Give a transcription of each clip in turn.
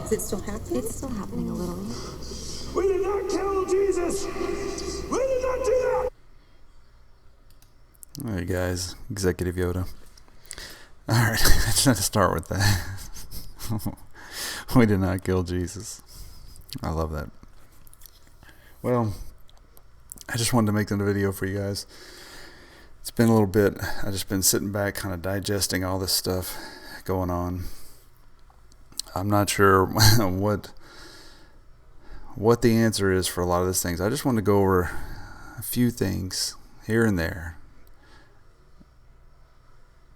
Is it still happening? It's still happening a little. We did not kill Jesus! We did not do that! Alright guys, Executive Yoda. Alright, I just had to start with that. We did not kill Jesus. I love that. Well, I just wanted to make the video for you guys. It's been a little bit. I've just been sitting back kind of digesting all this stuff going on. I'm not sure what the answer is for a lot of these things. I just want to go over a few things here and there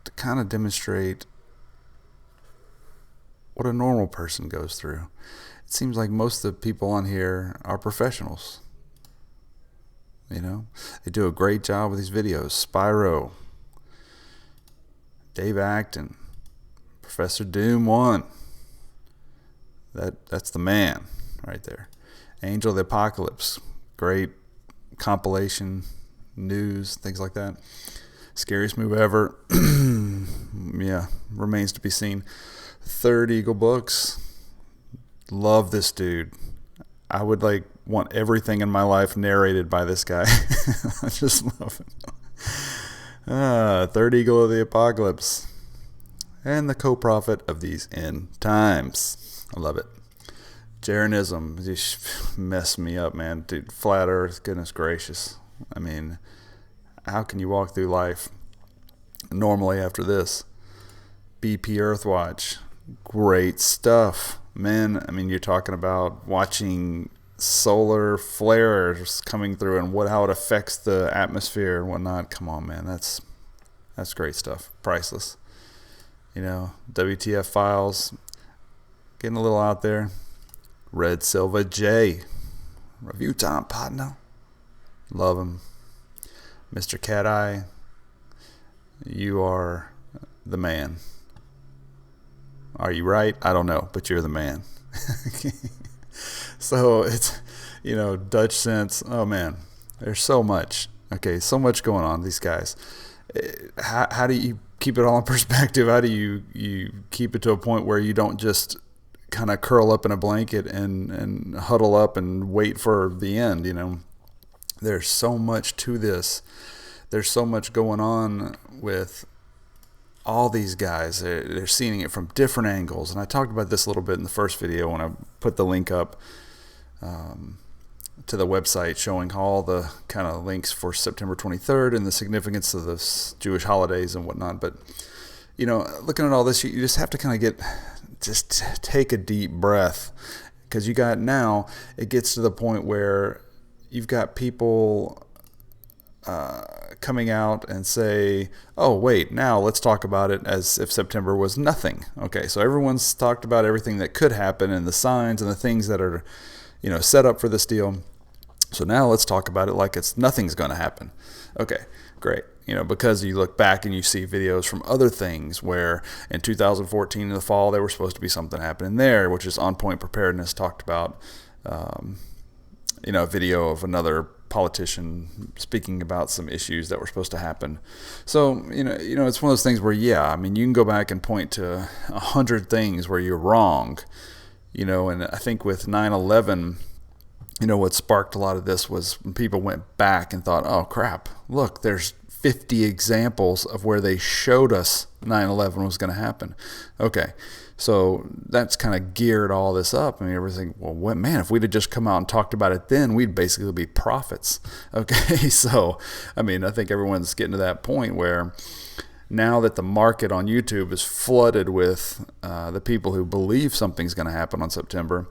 to kind of demonstrate what a normal person goes through. It seems like most of the people on here are professionals. You know, they do a great job with these videos. Spyro, Dave Acton, Professor Doom 1. That's the man right there. Angel of the Apocalypse, great compilation, news, things like that. Scariest move ever. Yeah, remains to be seen. Third Eagle Books. Love this dude. I would want everything in my life narrated by this guy. I just love it. Third Eagle of the Apocalypse. And the co-prophet of these end times. I love it. Jeranism. Just messed me up, man. Dude, flat earth, goodness gracious. I mean, how can you walk through life normally after this? BP Earthwatch. Great stuff. Man, I mean, you're talking about watching solar flares coming through and how it affects the atmosphere and whatnot. Come on, man. That's great stuff. Priceless. You know, WTF Files. Getting a little out there. Red Silva J. Review time, partner. Love him. Mr. Cati. You are the man. Are you right? I don't know, but you're the man. So it's, you know, Dutch Sense. Oh man, there's so much. Okay, so much going on. These guys. How do you keep it all in perspective? How do you keep it to a point where you don't just kind of curl up in a blanket and huddle up and wait for the end? You know, there's so much to this. There's so much going on with all these guys. They're seeing it from different angles, and I talked about this a little bit in the first video when I put the link up to the website showing all the kind of links for September 23rd and the significance of the Jewish holidays and whatnot. But you know, looking at all this, you just have to kind of just take a deep breath, because now it gets to the point where you've got people coming out and say, oh wait, now let's talk about it as if September was nothing. Okay, so everyone's talked about everything that could happen and the signs and the things that are, you know, set up for this deal. So now let's talk about it like nothing's going to happen. Okay, great. You know, because you look back and you see videos from other things where in 2014 in the fall there was supposed to be something happening there, which is On Point Preparedness talked about, you know, a video of another politician speaking about some issues that were supposed to happen. So, you know, it's one of those things where, yeah, I mean, you can go back and point to 100 things where you're wrong, you know, and I think with 9/11, you know, what sparked a lot of this was when people went back and thought, oh crap, look, there's 50 examples of where they showed us 9/11 was going to happen. Okay, so that's kind of geared all this up. I mean, everything, well, what, man, if we'd have just come out and talked about it then, we'd basically be prophets. Okay, so, I mean, I think everyone's getting to that point where now that the market on YouTube is flooded with the people who believe something's going to happen on September,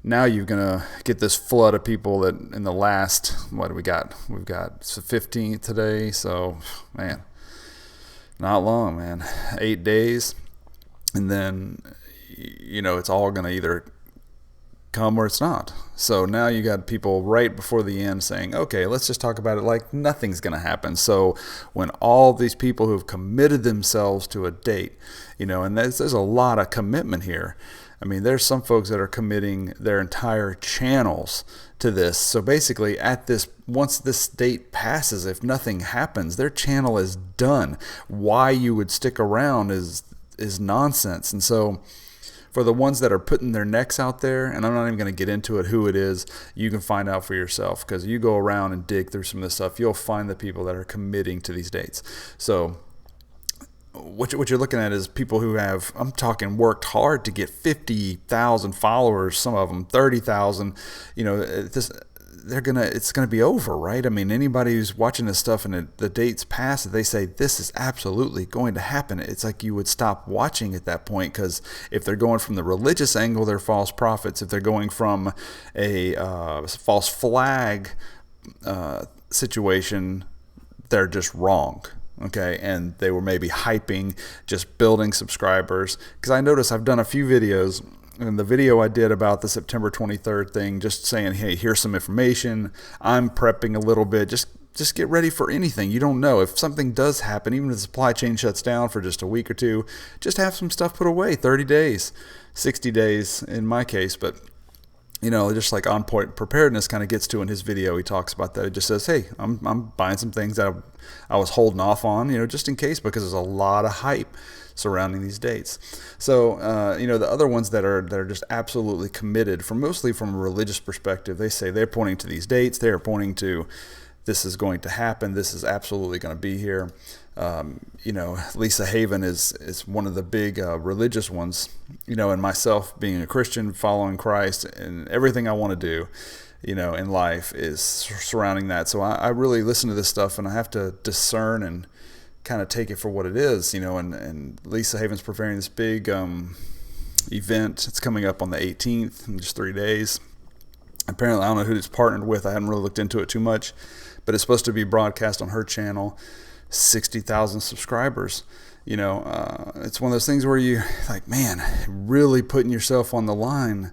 now you're going to get this flood of people that in the last, what do we got? We've got 15th today, so, man, not long, man. 8 days. And then, you know, it's all going to either come or it's not. So now you got people right before the end saying, okay, let's just talk about it like nothing's going to happen. So when all these people who've committed themselves to a date, you know, and there's a lot of commitment here. I mean, there's some folks that are committing their entire channels to this. So basically once this date passes, if nothing happens, their channel is done. Why you would stick around is nonsense. And so for the ones that are putting their necks out there, and I'm not even going to get into it who it is, you can find out for yourself, because you go around and dig through some of this stuff, you'll find the people that are committing to these dates. So what you're looking at is people who have, I'm talking, worked hard to get 50,000 followers, some of them 30,000. It's gonna be over, right? I mean, anybody who's watching this stuff and the dates pass, they say this is absolutely going to happen. It's like you would stop watching at that point, because if they're going from the religious angle, they're false prophets. If they're going from a false flag situation, they're just wrong. Okay, and they were maybe hyping, just building subscribers. Because I noticed I've done a few videos, and the video I did about the September 23rd thing, just saying, hey, here's some information. I'm prepping a little bit. Just get ready for anything. You don't know. If something does happen, even if the supply chain shuts down for just a week or two, just have some stuff put away. 30 days, 60 days in my case, but just like On Point Preparedness kind of gets to in his video, he talks about that. It just says, hey, I'm buying some things that I was holding off on, just in case, because there's a lot of hype surrounding these dates. So, the other ones that are just absolutely committed, mostly from a religious perspective, they say they're pointing to these dates. They are pointing to this is going to happen. This is absolutely going to be here. Lisa Haven is one of the big religious ones, and myself being a Christian, following Christ, and everything I want to do, in life is surrounding that. So I really listen to this stuff, and I have to discern and kind of take it for what it is, and Lisa Haven's preparing this big event. It's coming up on the 18th in just 3 days. Apparently, I don't know who it's partnered with. I haven't really looked into it too much, but it's supposed to be broadcast on her channel. 60,000 subscribers. It's one of those things where you like, man, really putting yourself on the line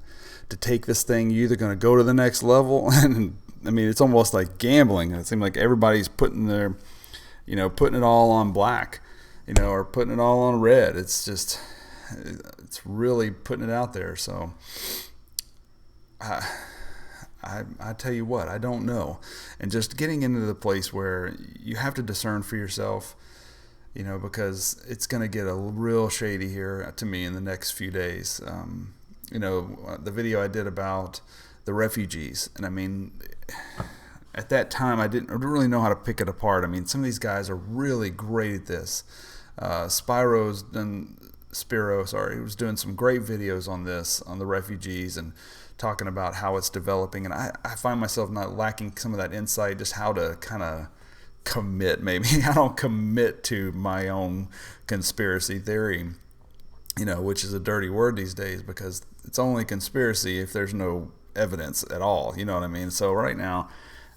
to take this thing. You're either going to go to the next level, and I mean, it's almost like gambling. It seems like everybody's putting putting it all on black, or putting it all on red. It's really putting it out there. So I tell you what, I don't know. And just getting into the place where you have to discern for yourself, because it's going to get a real shady here to me in the next few days. The video I did about the refugees, and I mean, at that time, I didn't really know how to pick it apart. I mean, some of these guys are really great at this. Spiro was doing some great videos on this, on the refugees, and talking about how it's developing. And I find myself not lacking some of that insight, just how to kind of commit, maybe. I don't commit to my own conspiracy theory, which is a dirty word these days, because it's only conspiracy if there's no evidence at all. You know what I mean? So right now,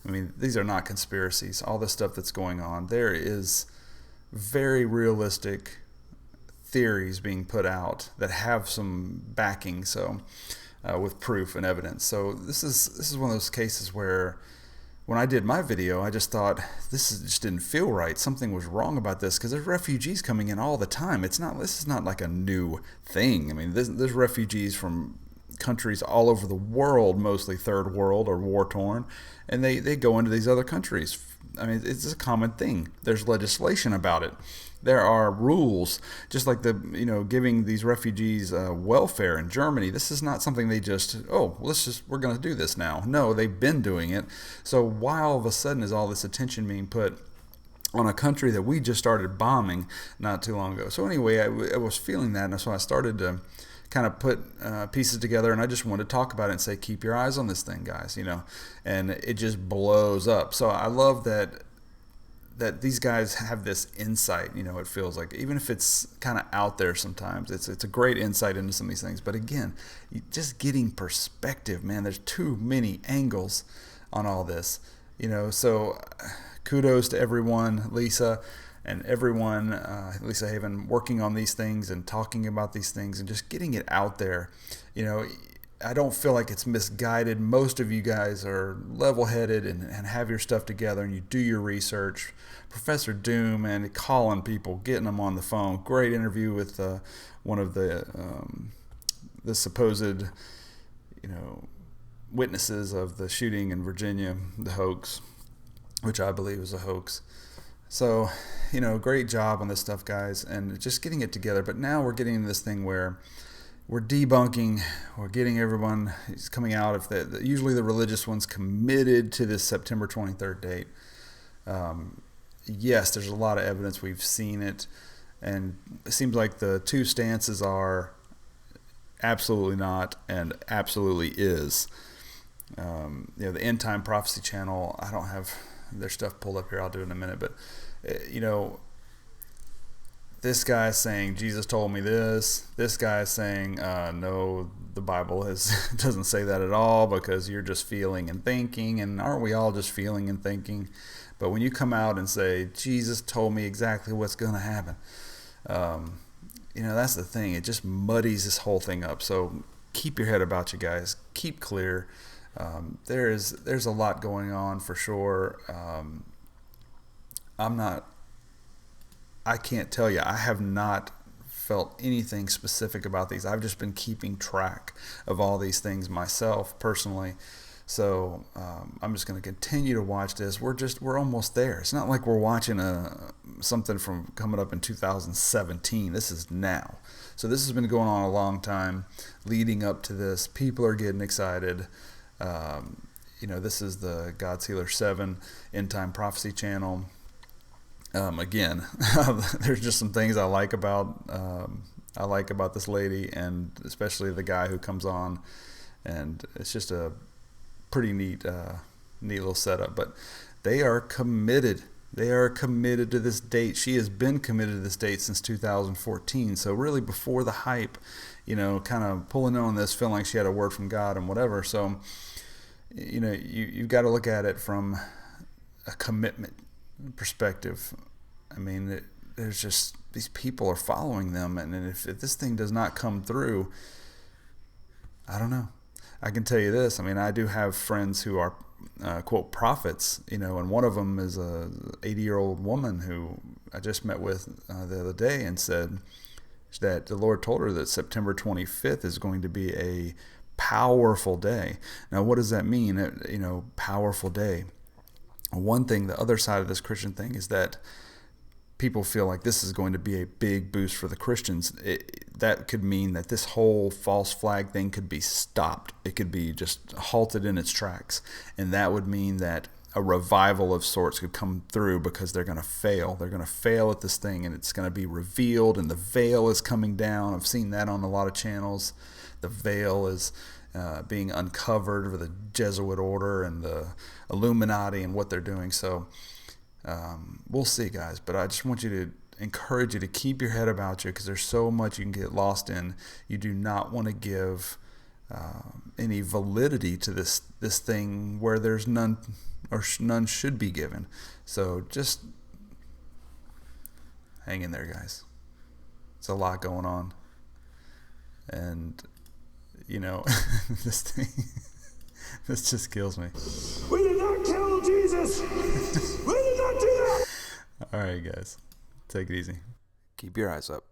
I mean, these are not conspiracies. All this stuff that's going on, there is very realistic theories being put out that have some backing, so with proof and evidence. So this is one of those cases where when I did my video, I just thought just didn't feel right. Something was wrong about this, because there's refugees coming in all the time. This is not like a new thing. I mean, there's refugees from countries all over the world, mostly third world or war-torn, and they go into these other countries. I mean, it's a common thing. There's legislation about it. There are rules, just like giving these refugees welfare in Germany. This is not something they just, we're going to do this now. No, they've been doing it. So why all of a sudden is all this attention being put on a country that we just started bombing not too long ago? So anyway, I was feeling that, and so I started to kind of put pieces together, and I just wanted to talk about it and say, keep your eyes on this thing, guys, and it just blows up. So I love that these guys have this insight, it feels like, even if it's kind of out there sometimes, it's a great insight into some of these things. But again, just getting perspective, man, there's too many angles on all this, so kudos to everyone, Lisa and everyone, Lisa Haven, working on these things and talking about these things and just getting it out there. I don't feel like it's misguided. Most of you guys are level-headed and have your stuff together, and you do your research. Professor Doom, and calling people, getting them on the phone. Great interview with one of the supposed, witnesses of the shooting in Virginia, the hoax, which I believe is a hoax. So, great job on this stuff, guys, and just getting it together. But now we're getting into this thing where, we're debunking, we're getting everyone is coming out. If usually the religious ones committed to this September 23rd date. Yes, there's a lot of evidence. We've seen it, and it seems like the two stances are absolutely not and absolutely is. The End Time Prophecy channel, I don't have their stuff pulled up here. I'll do it in a minute, but this guy is saying Jesus told me this. This guy is saying no, the Bible doesn't say that at all, because you're just feeling and thinking, and aren't we all just feeling and thinking? But when you come out and say Jesus told me exactly what's going to happen, that's the thing. It just muddies this whole thing up. So keep your head about you guys. Keep clear. There's a lot going on for sure. I can't tell you. I have not felt anything specific about these. I've just been keeping track of all these things myself personally. So I'm just going to continue to watch this. We're almost there. It's not like we're watching something from coming up in 2017. This is now. So this has been going on a long time leading up to this. People are getting excited. This is the God's Healer 7 End Time Prophecy channel. Again, there's just some things I like about this lady, and especially the guy who comes on, and it's just a pretty neat little setup. But they are committed. They are committed to this date. She has been committed to this date since 2014. So really before the hype, kind of pulling on this, feeling like she had a word from God and whatever. So, you've got to look at it from a commitment perspective. I mean, there's just, these people are following them, and if this thing does not come through, I don't know. I can tell you this. I mean, I do have friends who are quote prophets, and one of them is a 80-year-old woman who I just met with the other day, and said that the Lord told her that September 25th is going to be a powerful day. Now, what does that mean? Powerful day. One thing, the other side of this Christian thing, is that people feel like this is going to be a big boost for the Christians. That could mean that this whole false flag thing could be stopped. It could be just halted in its tracks. And that would mean that a revival of sorts could come through, because they're going to fail. They're going to fail at this thing, and it's going to be revealed, and the veil is coming down. I've seen that on a lot of channels. The veil is being uncovered for the Jesuit order and the Illuminati and what they're doing. So we'll see, guys. But I just want to encourage you to keep your head about you, because there's so much you can get lost in. You do not want to give any validity to this thing where there's none, or none should be given. So just hang in there, guys. It's a lot going on. And this thing, this just kills me. We did not kill Jesus! We did not do that! All right, guys. Take it easy. Keep your eyes up.